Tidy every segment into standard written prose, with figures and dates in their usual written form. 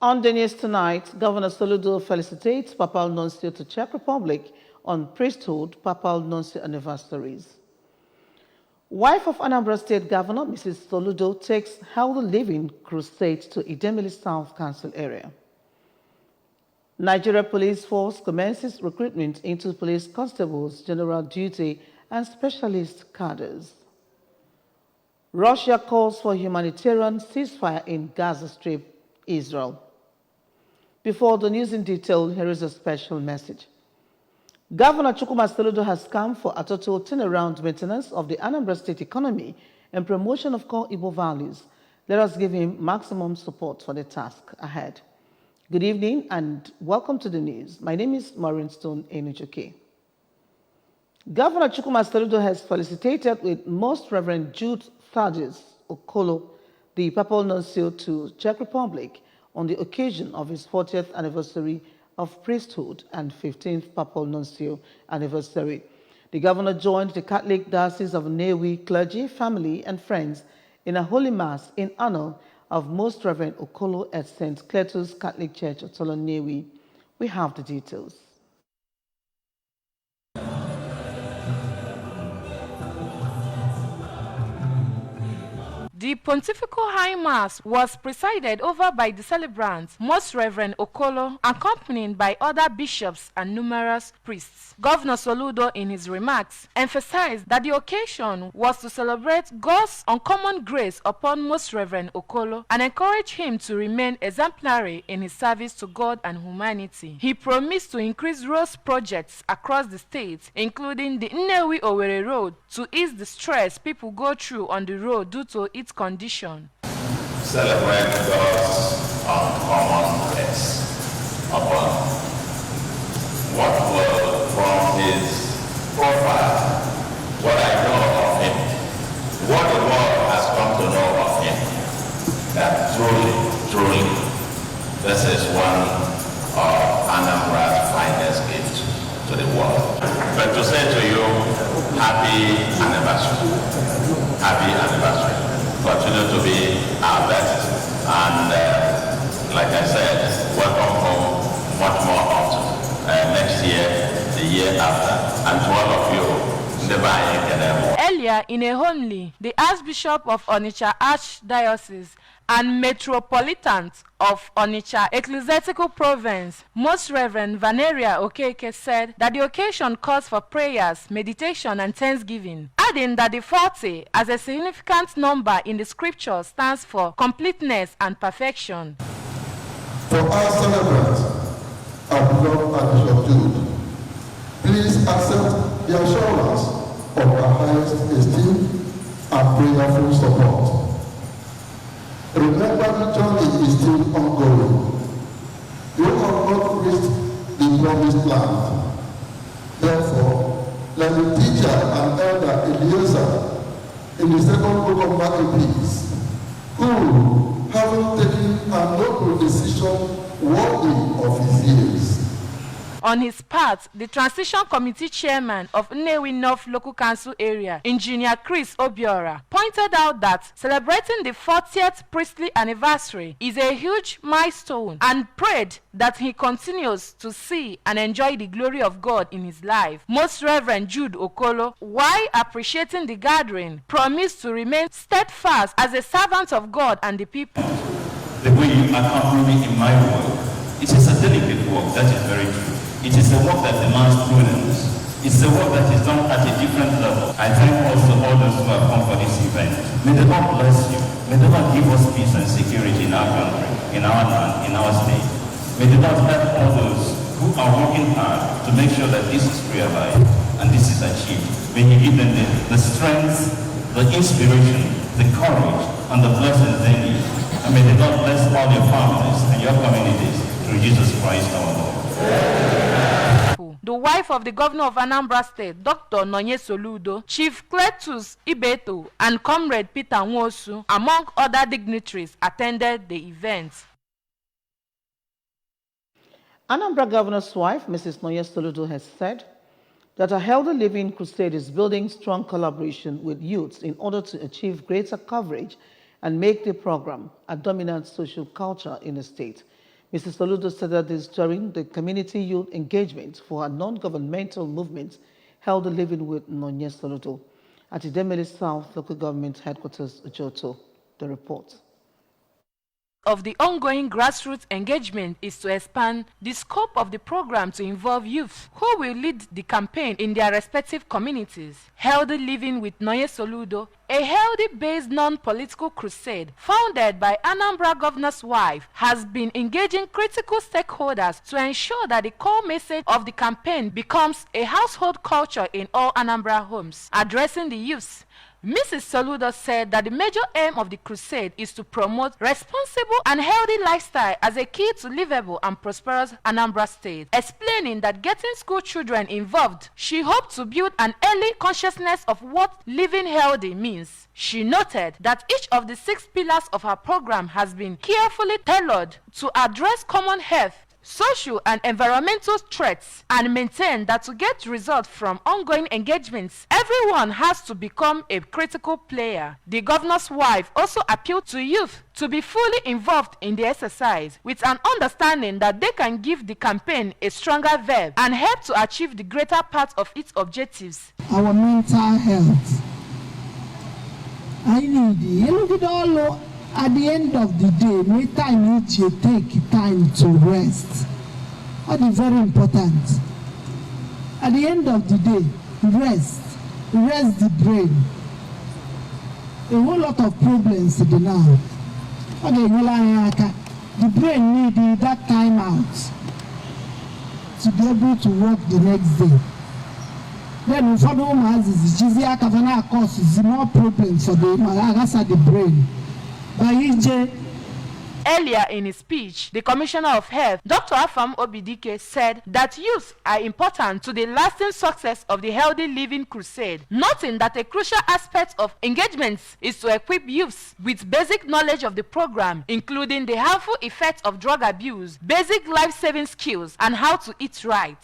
On the news tonight, Governor Soludo felicitates Papal Nuncio to Czech Republic on priesthood Papal Nuncio anniversaries. Wife of Anambra State Governor Mrs. Soludo takes Healthy Living crusade to Idemili South Council area. Nigeria Police Force commences recruitment into police constables, general duty, and specialist cadres. Russia calls for humanitarian ceasefire in Gaza Strip, Israel. Before the news in detail, here is a special message. Governor Chukwuma Soludo has come for a total turnaround maintenance of the Anambra State economy and promotion of core Igbo values. Let us give him maximum support for the task ahead. Good evening and welcome to the news. My name is Maureen Stone Enuchoke. Governor Chukwuma Soludo has felicitated with Most Reverend Jude Thaddeus Okolo, the Papal Nuncio to Czech Republic, on the occasion of his 40th anniversary of priesthood and 15th Papal Nuncio anniversary. The governor joined the Catholic Diocese of Nnewi clergy, family, and friends in a holy mass in honor of Most Reverend Okolo at St. Cletus Catholic Church, Otolo Nnewi. We have the details. The Pontifical High Mass was presided over by the celebrant, Most Reverend Okolo, accompanied by other bishops and numerous priests. Governor Soludo, in his remarks, emphasized that the occasion was to celebrate God's uncommon grace upon Most Reverend Okolo and encourage him to remain exemplary in his service to God and humanity. He promised to increase road projects across the state, including the Nnewi-Owerri Road, to ease the stress people go through on the road due to its condition. Celebrate God's uncommon grace upon what will from his profile, what I know of him, what the world has come to know of him, that truly, this is one of Anambra's finest gifts to the world. But to say to you, happy anniversary. Happy anniversary. Continue to be our best. And like I said, welcome home much more often. Next year, the year after. And to all of you, never again. Earlier in a homily, the Archbishop of Onitsha Archdiocese and Metropolitan of Onitsha Ecclesiastical Province, Most Reverend Vaneria Okeke, said that the occasion calls for prayers, meditation, and thanksgiving, adding that the 40 as a significant number in the scripture stands for completeness and perfection. For our celebrants, our beloved Archbishop Jude, please accept the assurance of our highest esteem and prayerful support. Remember, the journey is still ongoing. You have not reached the promised land. Therefore, like the teacher and elder Eliezer in the second book of Maccabees, who, having taken a noble decision worthy of his years. On his part, the Transition Committee Chairman of Nnewi North Local Council Area, Engineer Chris Obiora, pointed out that celebrating the 40th priestly anniversary is a huge milestone and prayed that he continues to see and enjoy the glory of God in his life. Most Reverend Jude Okolo, while appreciating the gathering, promised to remain steadfast as a servant of God and the people. The way you accompany me in my work, it is a delicate work, that is very true. It is a work that demands prudence. It's a work that is done at a different level. I thank also all those who have come for this event. May the Lord bless you. May the Lord give us peace and security in our country, in our land, in our state. May the Lord help all those who are working hard to make sure that this is realized and this is achieved. May He give them the strength, the inspiration, the courage, and the blessings they need. And may the Lord bless all your families and your communities through Jesus Christ our Lord. The wife of the governor of Anambra State, Dr. Nonye Soludo, Chief Cletus Ibeto, and Comrade Peter Nwosu, among other dignitaries, attended the event. Anambra Governor's wife, Mrs. Nonye Soludo, has said that a Healthy Living Crusade is building strong collaboration with youths in order to achieve greater coverage and make the program a dominant social culture in the state. Mrs. Soludo said that this during the community youth engagement for a non-governmental movement held living with Nonye Soludo at Idemili South Local Government Headquarters, Ojoto. The report of the ongoing grassroots engagement is to expand the scope of the program to involve youth who will lead the campaign in their respective communities. Healthy Living with Nonye Soludo, a healthy-based non-political crusade founded by Anambra Governor's wife, has been engaging critical stakeholders to ensure that the core message of the campaign becomes a household culture in all Anambra homes. Addressing the youths, Mrs. Soludo said that the major aim of the crusade is to promote responsible and healthy lifestyle as a key to livable and prosperous Anambra State. Explaining that getting school children involved, she hoped to build an early consciousness of what living healthy means. She noted that each of the 6 pillars of her program has been carefully tailored to address common health, social and environmental threats, and maintain that to get results from ongoing engagements, everyone has to become a critical player. The governor's wife also appealed to youth to be fully involved in the exercise with an understanding that they can give the campaign a stronger verve and help to achieve the greater part of its objectives. Our mental health. I need all. At the end of the day, no time each you take time to rest. That is very important. At the end of the day, rest the brain. A whole lot of problems today now. The brain needs that time out to be able to work the next day. Then for the woman, the causes more problems for the brain. Earlier in his speech, the Commissioner of Health, Dr. Afam Obidike, said that youth are important to the lasting success of the Healthy Living Crusade, noting that a crucial aspect of engagements is to equip youths with basic knowledge of the program, including the harmful effects of drug abuse, basic life-saving skills, and how to eat right.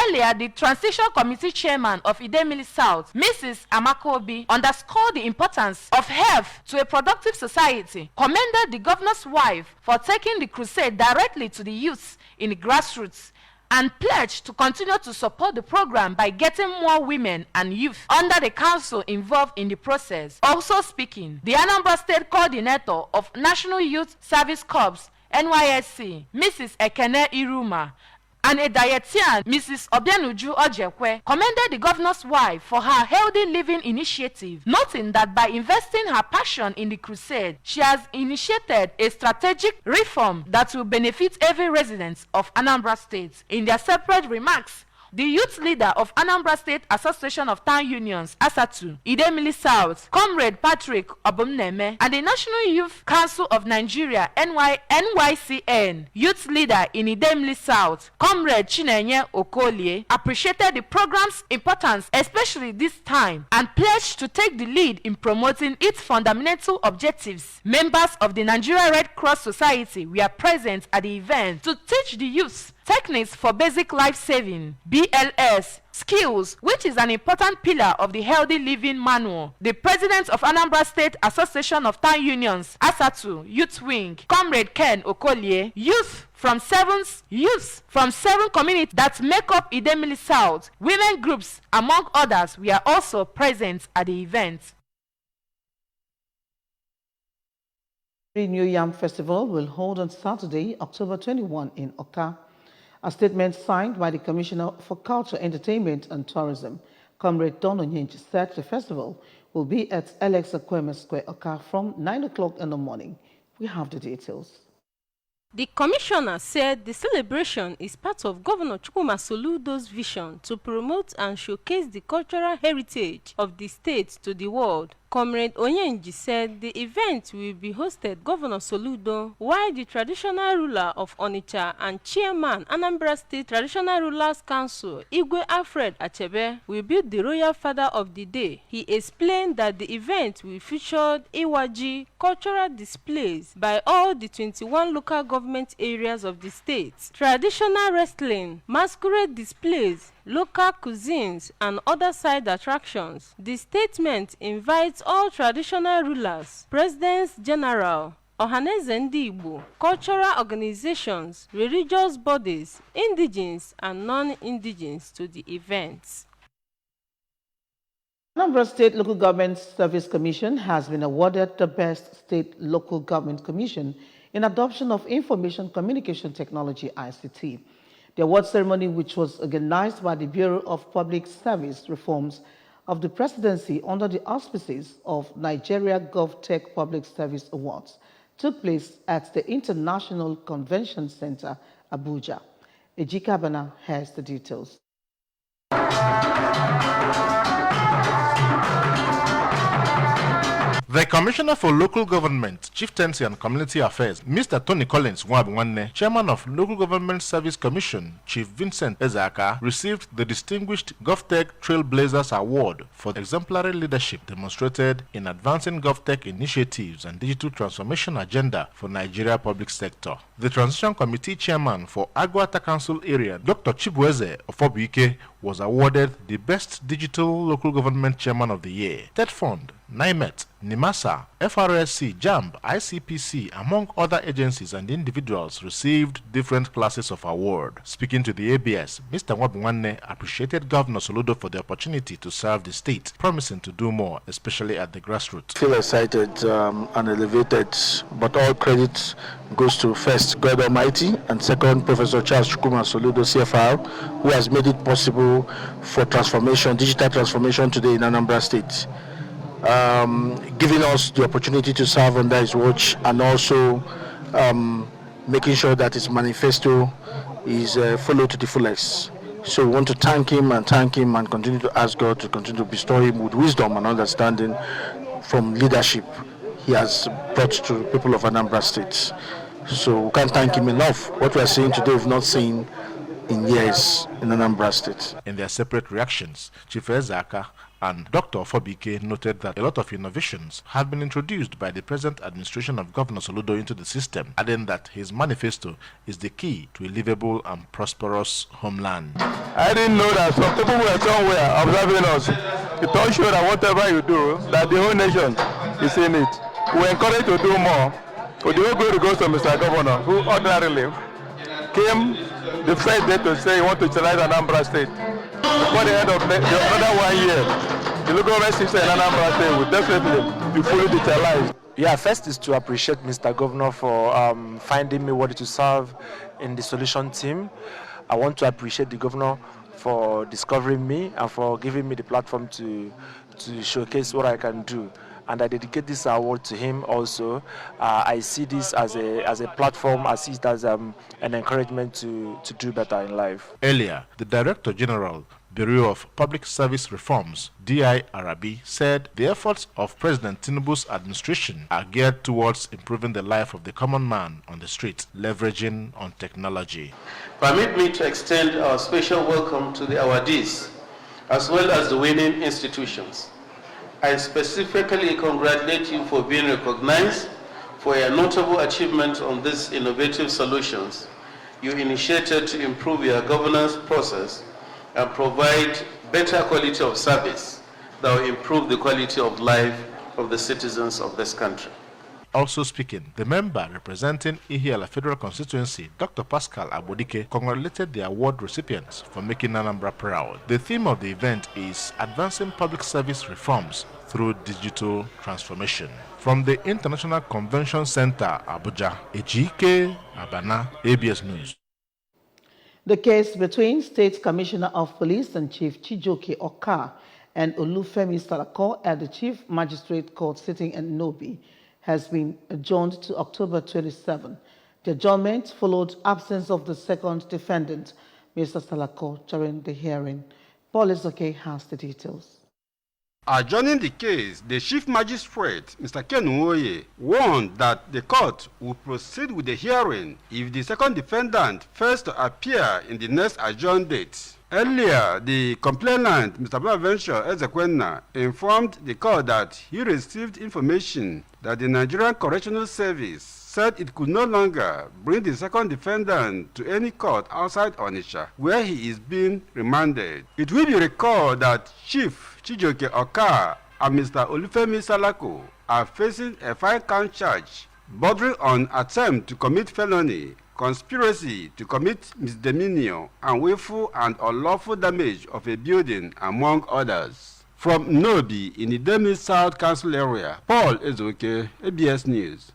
Earlier, the Transition Committee Chairman of Idemili South, Mrs. Amakobi, underscored the importance of health to a productive society, commended the governor's wife for taking the crusade directly to the youth in the grassroots, and pledged to continue to support the program by getting more women and youth under the council involved in the process. Also speaking, the Anambra State Coordinator of National Youth Service Corps, NYSC, Mrs. Ekene Iruma, and a dietitian, Mrs. Obianuju Ojekwe, commended the governor's wife for her healthy living initiative, noting that by investing her passion in the crusade, she has initiated a strategic reform that will benefit every resident of Anambra State. In their separate remarks, the youth leader of Anambra State Association of Town Unions, ASATU, Idemili South, Comrade Patrick Obumneme, and the National Youth Council of Nigeria, NYCN, youth leader in Idemili South, Comrade Chinenye Okolie, appreciated the program's importance, especially this time, and pledged to take the lead in promoting its fundamental objectives. Members of the Nigeria Red Cross Society were present at the event to teach the youth techniques for basic life-saving, BLS, skills, which is an important pillar of the Healthy Living Manual. The president of Anambra State Association of Town Unions, ASATU, Youth Wing, Comrade Ken Okolie, youth from seven communities that make up Idemili South, women groups, among others, were also present at the event. The New Yam Festival will hold on Saturday, October 21 in Oka. A statement signed by the Commissioner for Culture, Entertainment and Tourism, Comrade Don Onyenchi, said the festival will be at Alex Akweme Square, Oka from 9 o'clock in the morning. We have the details. The commissioner said the celebration is part of Governor Chukwuma Soludo's vision to promote and showcase the cultural heritage of the state to the world. Comrade Onyenji said the event will be hosted Governor Soludo, while the traditional ruler of Onitsha and chairman Anambra State Traditional Rulers Council, Igwe Alfred Achebe, will be the royal father of the day. He explained that the event will feature Iwaji cultural displays by all the 21 local government areas of the state, traditional wrestling, masquerade displays, local cuisines, and other side attractions. The statement invites all traditional rulers, presidents general, Ọhaneze Ndị Igbo, cultural organizations, religious bodies, indigenes and non-indigenes to the event. Anambra State Local Government Service Commission has been awarded the Best State Local Government Commission in Adoption of Information Communication Technology (ICT). The award ceremony, which was organized by the Bureau of Public Service Reforms of the Presidency under the auspices of Nigeria GovTech Public Service Awards, took place at the International Convention Center, Abuja. Ejika Bana has the details. The Commissioner for Local Government, Chieftaincy and Community Affairs, Mr. Tony Collins Nwabunwanne, Chairman of Local Government Service Commission, Chief Vincent Ezaka, received the distinguished GovTech Trailblazers Award for exemplary leadership demonstrated in advancing GovTech initiatives and digital transformation agenda for Nigeria public sector. The Transition Committee Chairman for Agwata Council Area, Dr. Chibueze Ofobuike, was awarded the Best Digital Local Government Chairman of the Year. TED Fund, NIMET, NIMASA, FRSC, JAMB, ICPC, among other agencies and individuals received different classes of award. Speaking to the ABS, Mr. Nwabunwanne appreciated Governor Soludo for the opportunity to serve the state, promising to do more, especially at the grassroots. I feel excited and elevated, but all credit goes to first God Almighty and second Professor Charles Chukwuma Soludo, CFR, who has made it possible for transformation, digital transformation today in Anambra State. Giving us the opportunity to serve under his watch and also making sure that his manifesto is followed to the fullest. So we want to thank him and continue to ask God to continue to bestow him with wisdom and understanding from leadership he has brought to people of Anambra State. So we can't thank him enough. What we are seeing today we've not seen in years in Anambra State. In their separate reactions, Chief Ezaka and Dr. Ofobike noted that a lot of innovations have been introduced by the present administration of Governor Soludo into the system, adding that his manifesto is the key to a livable and prosperous homeland. I didn't know that some people were somewhere observing us. It don't show that whatever you do, that the whole nation is in it. We encourage you to do more. But the whole glory goes to Mr. Governor, who ordinarily came the first day to say he wants to utilize Anambra State. Before the end of another 1 year, the local government system in Anambra State will definitely be fully digitalized. Yeah, first is to appreciate Mr. Governor for finding me worthy to serve in the solution team. I want to appreciate the governor for discovering me and for giving me the platform to showcase what I can do. And I dedicate this award to him also. I see this as a platform, I see it as an encouragement to do better in life. Earlier, the Director General, Bureau of Public Service Reforms, D.I. Arabi, said the efforts of President Tinubu's administration are geared towards improving the life of the common man on the street, leveraging on technology. Permit me to extend our special welcome to the awardees, as well as the winning institutions. I specifically congratulate you for being recognized for your notable achievement on these innovative solutions you initiated to improve your governance process and provide better quality of service that will improve the quality of life of the citizens of this country. Also speaking, the member representing Ihiala Federal Constituency, Dr. Pascal Abodike, congratulated the award recipients for making Anambra proud. The theme of the event is Advancing Public Service Reforms through Digital Transformation. From the International Convention Center, Abuja, Ejike Abana, ABS News. The case between State Commissioner of Police and Chief Chijoke Oka and Olufemi Salako at the Chief Magistrate Court sitting in Nobi has been adjourned to October 27. The adjournment followed absence of the second defendant, Mr. Salako, during the hearing. Paul Izoke has the details. Adjourning the case, the Chief Magistrate, Mr. Ken Nwoye, warned that the court will proceed with the hearing if the second defendant fails to appear in the next adjourned date. Earlier, the complainant, Mr. Bonaventure Ezekwenna, informed the court that he received information that the Nigerian Correctional Service said it could no longer bring the second defendant to any court outside Onitsha, where he is being remanded. It will be recalled that Chief Chijoke Oka and Mr. Olufemi Salako are facing a 5-count charge bordering on attempt to commit felony, conspiracy to commit misdemeanor, and willful and unlawful damage of a building, among others. From Nobi in the Idemili South Council area, Paul Ezoke, ABS News.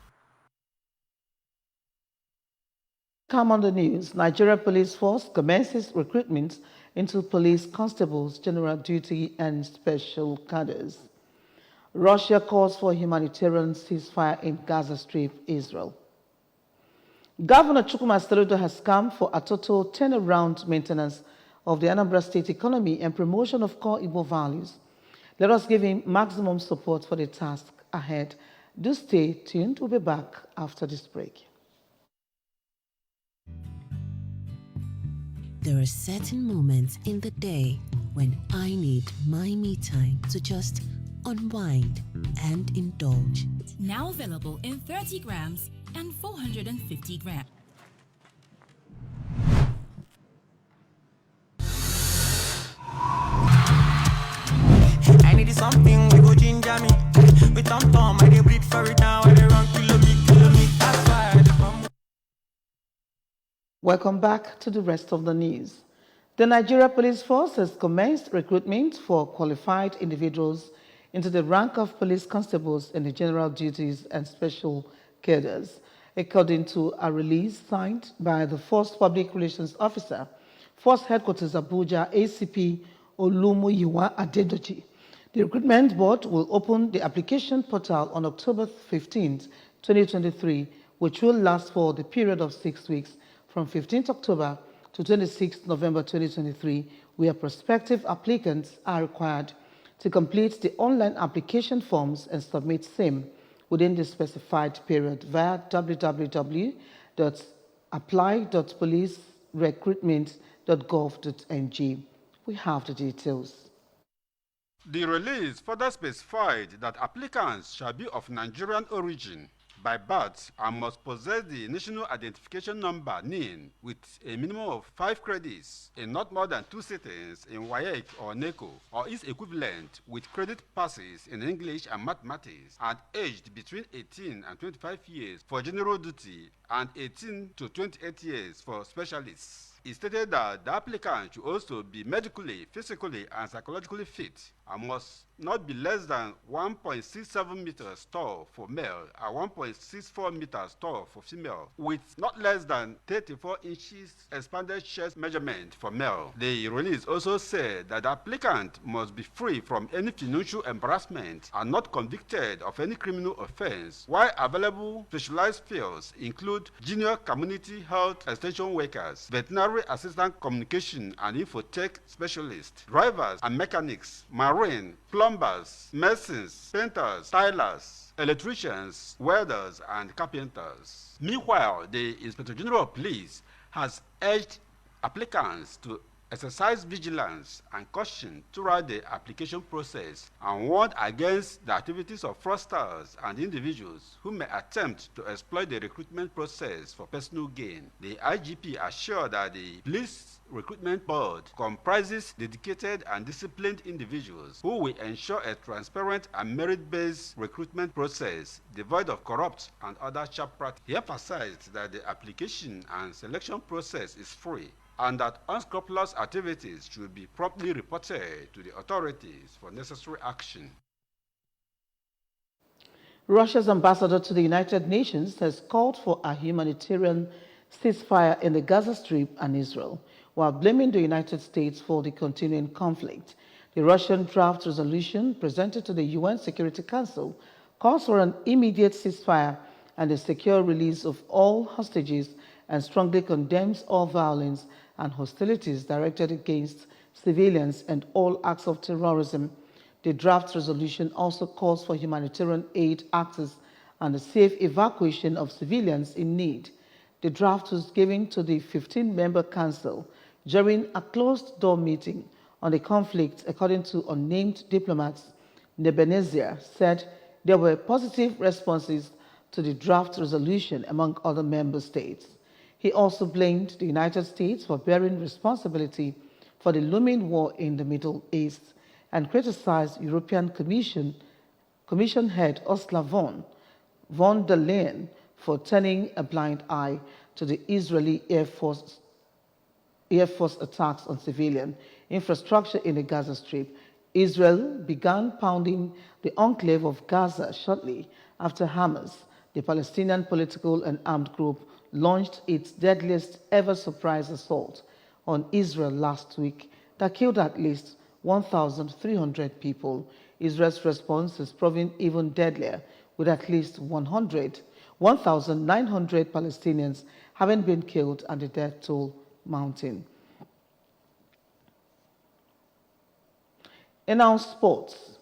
Come on the news. Nigeria Police Force commences recruitment into police constables, general duty, and special cadres. Russia calls for humanitarian ceasefire in Gaza Strip, Israel. Governor Chukwuma Soludo has come for a total turnaround maintenance of the Anambra State economy and promotion of core Igbo values. Let us give him maximum support for the task ahead. Do stay tuned. We'll be back after this break. There are certain moments in the day when I need my me time to just unwind and indulge. Now available in 30 grams and 450 grams. I need something we go ginger me. We tom I dey breathe for it now. I dey run kilometers. Welcome back to the rest of the news. The Nigeria Police Force has commenced recruitment for qualified individuals into the rank of police constables in the general duties and special cadres, according to a release signed by the Force Public Relations Officer, Force Headquarters Abuja, ACP Olumuyiwa Adedoji. The recruitment board will open the application portal on October 15, 2023, which will last for the period of 6 weeks from 15th October to 26th November 2023, where prospective applicants are required to complete the online application forms and submit same within the specified period via www.apply.policerecruitment.gov.ng. We have the details. The release further specified that applicants shall be of Nigerian origin by birth and must possess the National Identification Number (NIN) with a minimum of 5 credits in not more than 2 sittings in WAEC or NECO or its equivalent with credit passes in English and mathematics, and aged between 18 and 25 years for general duty and 18 to 28 years for specialists. It stated that the applicant should also be medically, physically, and psychologically fit and must not be less than 1.67 meters tall for male and 1.64 meters tall for female, with not less than 34 inches expanded chest measurement for male. The release also said that the applicant must be free from any financial embarrassment and not convicted of any criminal offense, while available specialized fields include junior community health extension workers, veterinary assistant communication and infotech specialists, drivers and mechanics, marine, plumbers, masons, painters, tilers, electricians, welders, and carpenters. Meanwhile, the Inspector General of Police has urged applicants to exercise vigilance and caution throughout the application process and warned against the activities of fraudsters and individuals who may attempt to exploit the recruitment process for personal gain. The IGP assured that the Police Recruitment Board comprises dedicated and disciplined individuals who will ensure a transparent and merit-based recruitment process devoid of corrupt and other sharp practices. He emphasized that the application and selection process is free and that unscrupulous activities should be promptly reported to the authorities for necessary action. Russia's ambassador to the United Nations has called for a humanitarian ceasefire in the Gaza Strip and Israel, while blaming the United States for the continuing conflict. The Russian draft resolution presented to the UN Security Council calls for an immediate ceasefire and the secure release of all hostages and strongly condemns all violence and hostilities directed against civilians and all acts of terrorism. The draft resolution also calls for humanitarian aid access and the safe evacuation of civilians in need. The draft was given to the 15-member council during a closed-door meeting on the conflict. According to unnamed diplomats, Nebenezia said there were positive responses to the draft resolution among other member states. He also blamed the United States for bearing responsibility for the looming war in the Middle East and criticized European Commission head Ursula von der Leyen for turning a blind eye to the Israeli Air Force attacks on civilian infrastructure in the Gaza Strip. Israel began pounding the enclave of Gaza shortly after Hamas, the Palestinian political and armed group, launched its deadliest ever surprise assault on Israel last week that killed at least 1,300 people. Israel's response is proving even deadlier, with at least 1,900 Palestinians having been killed and the death toll mounting. In our sports,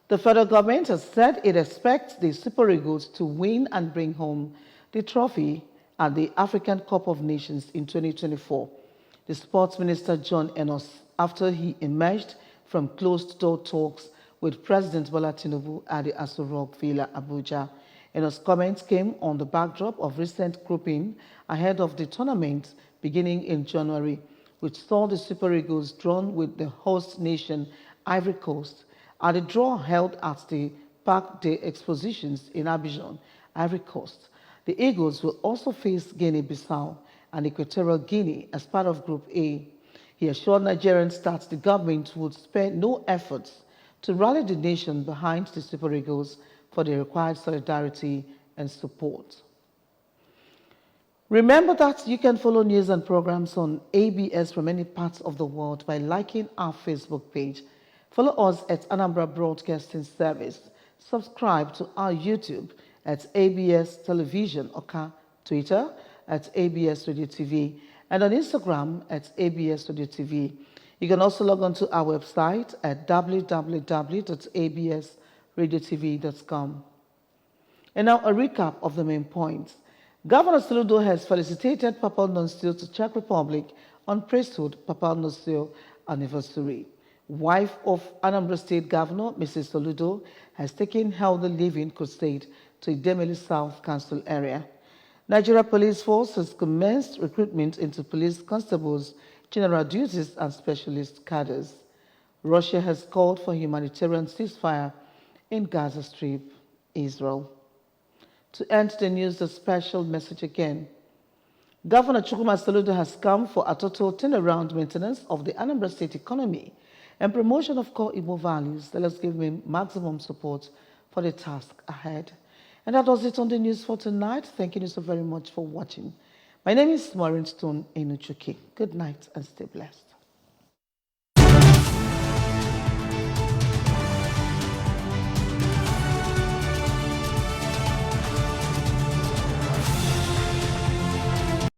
the federal government has said it expects the Super Eagles to win and bring home the trophy at the African Cup of Nations in 2024. The sports minister John Enos, after he emerged from closed-door talks with President Bola Tinubu at the Aso Rock Villa, Abuja. Enos' comments came on the backdrop of recent grouping ahead of the tournament beginning in January, which saw the Super Eagles drawn with the host nation, Ivory Coast, at a draw held at the Parc des Expositions in Abidjan, Ivory Coast. The Eagles will also face Guinea-Bissau and Equatorial Guinea as part of Group A. He assured Nigerians that the government would spare no efforts to rally the nation behind the Super Eagles for the required solidarity and support. Remember that you can follow news and programs on ABS from many parts of the world by liking our Facebook page. Follow us at Anambra Broadcasting Service. Subscribe to our YouTube at ABS Television Oka, Twitter at ABS Radio TV, and on Instagram at ABS Radio TV. You can also log on to our website at www.absradiotv.com. And now a recap of the main points. Governor Soludo has felicitated Papal Nuncio to Czech Republic on priesthood Papal Nuncio anniversary. Wife of Anambra State Governor, Mrs. Soludo, has taken Healthy Living Crusade to Idemili South Council area. Nigeria Police Force has commenced recruitment into police constables, general duties, and specialist cadres. Russia has called for humanitarian ceasefire in Gaza Strip, Israel. To end the news, a special message again. Governor Chukwuma Soludo has come for a total turnaround maintenance of the Anambra State economy and promotion of core Igbo values. Let us give him maximum support for the task ahead. And that was it on the news for tonight. Thank you so very much for watching. My name is Maureen Stone Enuchuki. Good night and stay blessed.